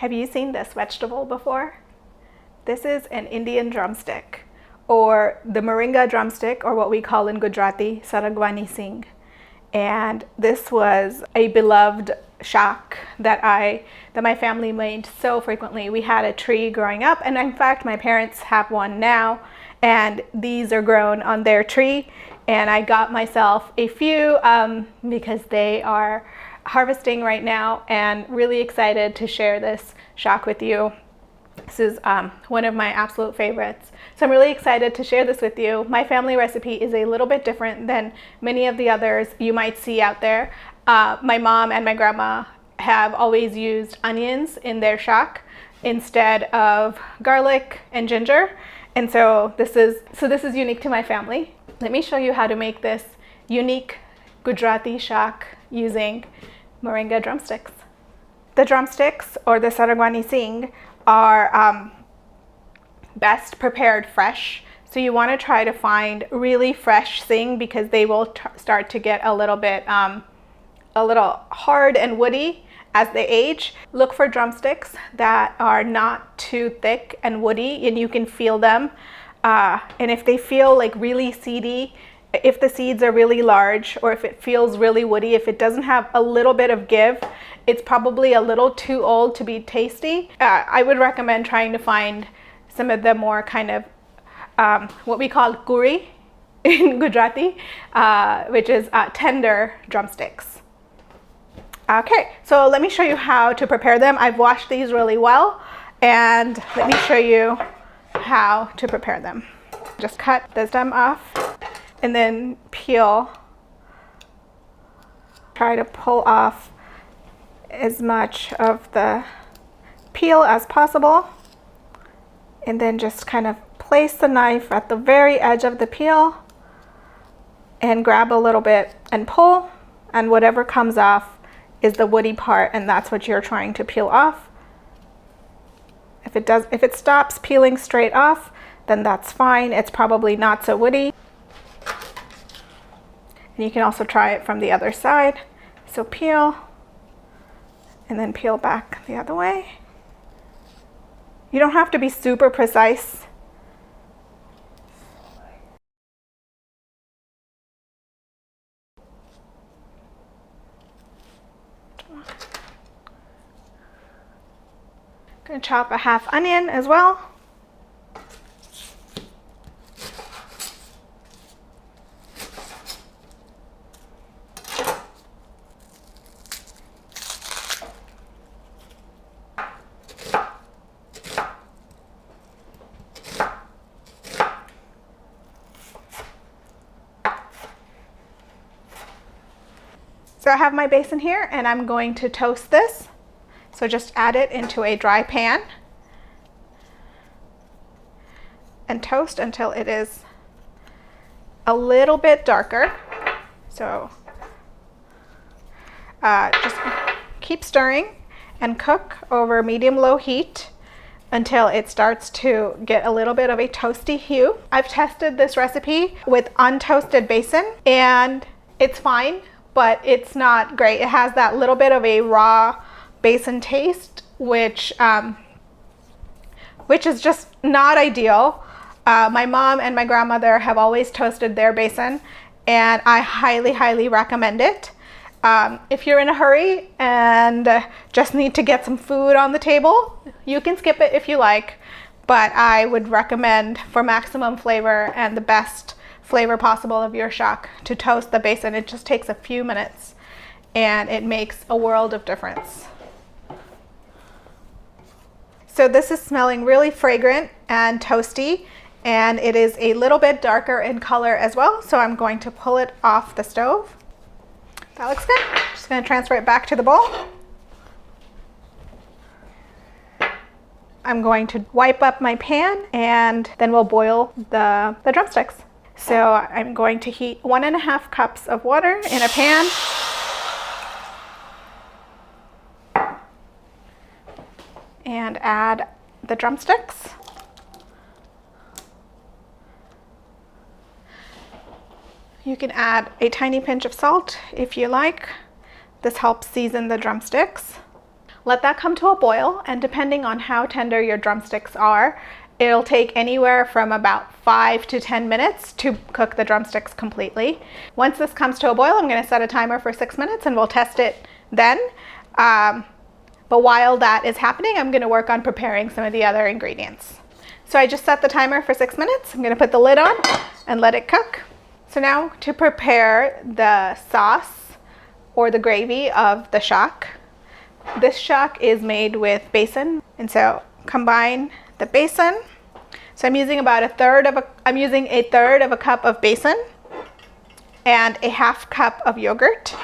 Have you seen this vegetable before? This is an Indian drumstick, or the Moringa drumstick, or what we call in Gujarati, Saragva. And this was a beloved shaak that my family made so frequently. We had a tree growing up, and in fact my parents have one now, and these are grown on their tree, and I got myself a few because they are harvesting right now, and really excited to share this shaak with you. This is one of my absolute favorites. So I'm really excited to share this with you. My family recipe is a little bit different than many of the others you might see out there. My mom and my grandma have always used onions in their shaak instead of garlic and ginger. And so this is unique to my family. Let me show you how to make this unique Gujarati shaak using Moringa drumsticks. The drumsticks, or the Saragva, are best prepared fresh. So you want to try to find really fresh sing, because they will start to get a little hard and woody as they age. Look for drumsticks that are not too thick and woody, and you can feel them. And if they feel like really seedy, if the seeds are really large, or if it feels really woody, if it doesn't have a little bit of give, it's probably a little too old to be tasty. I would recommend trying to find some of the more kind of what we call guri in Gujarati, which is tender drumsticks. Okay, so let me show you how to prepare them. I've washed these really well, and let me show you how to prepare them. Just cut the stem off and then peel. Try to pull off as much of the peel as possible, and then just kind of place the knife at the very edge of the peel and grab a little bit and pull, and whatever comes off is the woody part, and that's what you're trying to peel off. If it stops peeling straight off, then that's fine. It's probably not so woody. And you can also try it from the other side. So peel, and then peel back the other way. You don't have to be super precise. I'm going to chop a half onion as well. So I have my basin here, and I'm going to toast this. So just add it into a dry pan and toast until it is a little bit darker. So just keep stirring and cook over medium-low heat until it starts to get a little bit of a toasty hue. I've tested this recipe with untoasted basin, and it's fine, but it's not great. It has that little bit of a raw basin taste, which is just not ideal. My mom and my grandmother have always toasted their basin, and I highly, highly recommend it. If you're in a hurry and just need to get some food on the table, you can skip it if you like, but I would recommend, for maximum flavor and the best flavor possible of your shaak, to toast the basin. It just takes a few minutes, and it makes a world of difference. So this is smelling really fragrant and toasty, and it is a little bit darker in color as well. So I'm going to pull it off the stove. That looks good. Just going to transfer it back to the bowl. I'm going to wipe up my pan, and then we'll boil the drumsticks. So I'm going to heat 1.5 cups of water in a pan. And add the drumsticks. You can add a tiny pinch of salt if you like. This helps season the drumsticks. Let that come to a boil, and depending on how tender your drumsticks are, it'll take anywhere from about 5 to 10 minutes to cook the drumsticks completely. Once this comes to a boil, I'm going to set a timer for 6 minutes and we'll test it then. But while that is happening, I'm going to work on preparing some of the other ingredients. So I just set the timer for 6 minutes. I'm going to put the lid on and let it cook. So now to prepare the sauce or the gravy of the shaak. This shaak is made with basin, and so combine the basin. So I'm using about a third of a cup of basin and a half cup of yogurt.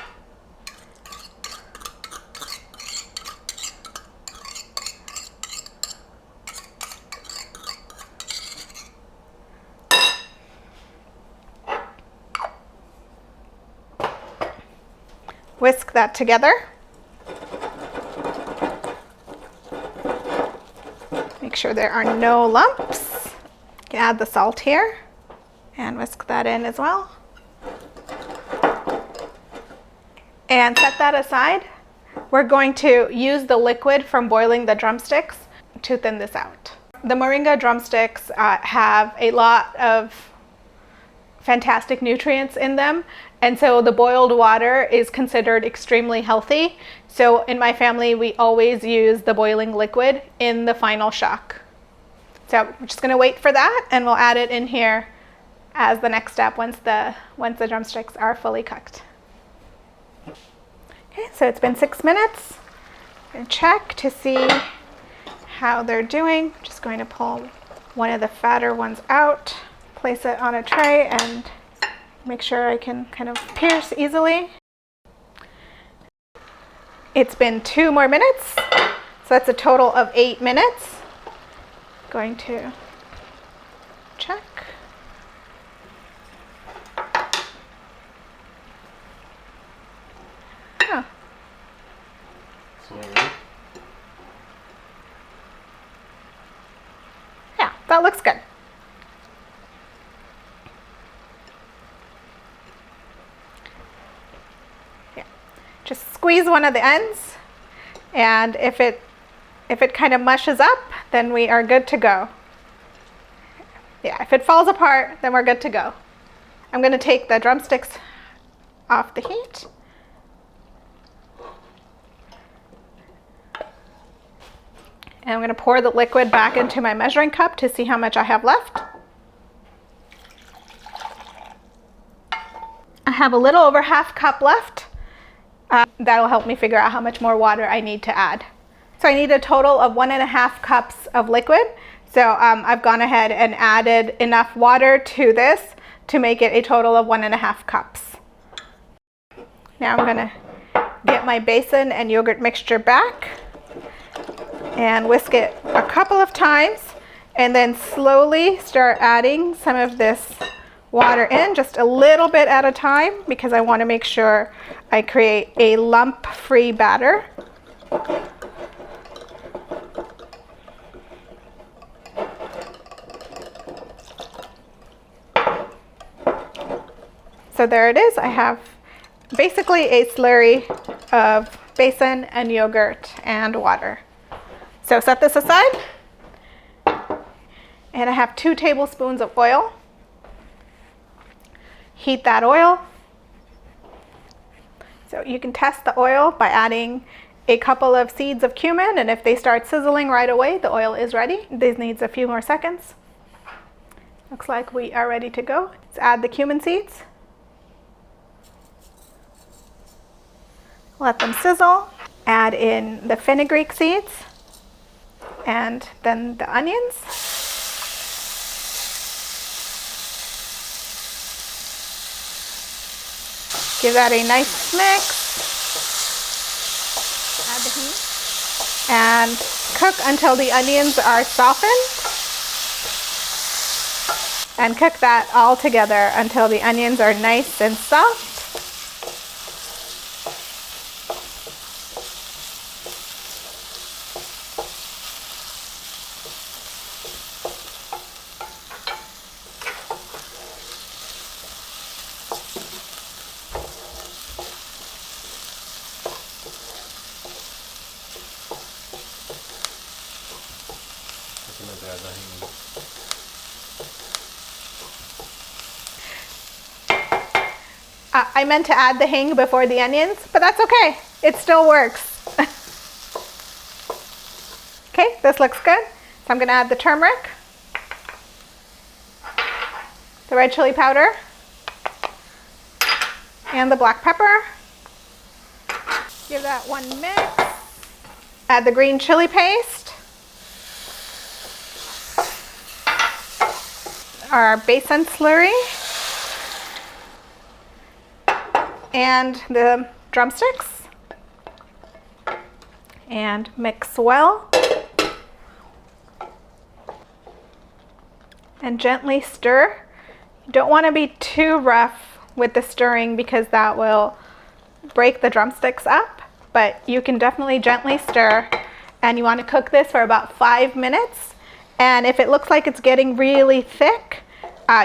Whisk that together. Make sure there are no lumps. You can add the salt here and whisk that in as well. And set that aside. We're going to use the liquid from boiling the drumsticks to thin this out. The moringa drumsticks have a lot of fantastic nutrients in them, and so the boiled water is considered extremely healthy. So in my family, we always use the boiling liquid in the final shaak. So we're just going to wait for that, and we'll add it in here as the next step once the drumsticks are fully cooked. Okay, so it's been 6 minutes. I'm going to check to see how they're doing. I'm just going to pull one of the fatter ones out, place it on a tray, and make sure I can kind of pierce easily. It's been 2 more minutes, so that's a total of 8 minutes. Going to check. Oh. Yeah, that looks good. Just squeeze one of the ends, and if it kind of mushes up, then we are good to go. Yeah, if it falls apart, then we're good to go. I'm going to take the drumsticks off the heat. And I'm going to pour the liquid back into my measuring cup to see how much I have left. I have a little over half cup left. That'll help me figure out how much more water I need to add. So I need a total of 1.5 cups of liquid. So I've gone ahead and added enough water to this to make it a total of 1.5 cups. Now I'm going to get my basin and yogurt mixture back and whisk it a couple of times, and then slowly start adding some of this water in, just a little bit at a time, because I want to make sure I create a lump-free batter. So there it is. I have basically a slurry of basin and yogurt and water. So set this aside, and I have 2 tablespoons of oil. Heat that oil. So you can test the oil by adding a couple of seeds of cumin, and if they start sizzling right away, the oil is ready. This needs a few more seconds. Looks like we are ready to go. Let's add the cumin seeds. Let them sizzle. Add in the fenugreek seeds and then the onions. Give that a nice mix. Add the heat. And cook until the onions are softened. And cook that all together until the onions are nice and soft. I meant to add the hing before the onions, but that's okay. It still works. Okay, this looks good. So I'm going to add the turmeric, the red chili powder, and the black pepper. Give that one mix. Add the green chili paste, our basin slurry, and the drumsticks, and mix well. And gently stir. You don't want to be too rough with the stirring because that will break the drumsticks up, but you can definitely gently stir, and you want to cook this for about 5 minutes. And if it looks like it's getting really thick,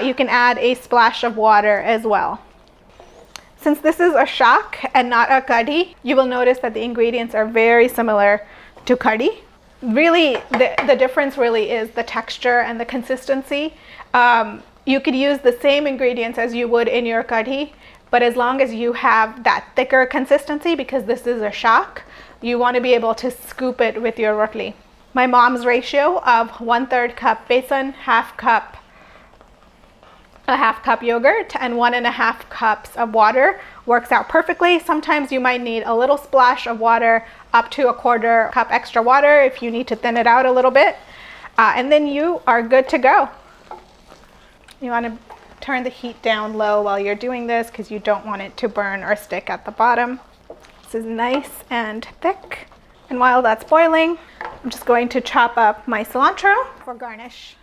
you can add a splash of water as well. Since this is a shaak and not a curry, you will notice that the ingredients are very similar to curry. Really, the difference really is the texture and the consistency. You could use the same ingredients as you would in your curry, but as long as you have that thicker consistency, because this is a shaak, you want to be able to scoop it with your rotli. My mom's ratio of 1/3 cup basin, a half cup yogurt, and 1.5 cups of water works out perfectly. Sometimes you might need a little splash of water, up to 1/4 cup extra water if you need to thin it out a little bit, and then you are good to go. You want to turn the heat down low while you're doing this because you don't want it to burn or stick at the bottom. This is nice and thick, and while that's boiling, I'm just going to chop up my cilantro for garnish.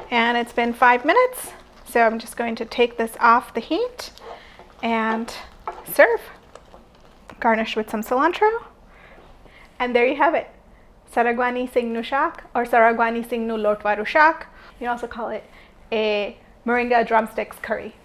And it's been 5 minutes, so I'm just going to take this off the heat and serve. Garnish with some cilantro. And there you have it. Saragva nu shaak, or Saragva nu lotvaru shaak. You can also call it a Moringa Drumsticks Curry.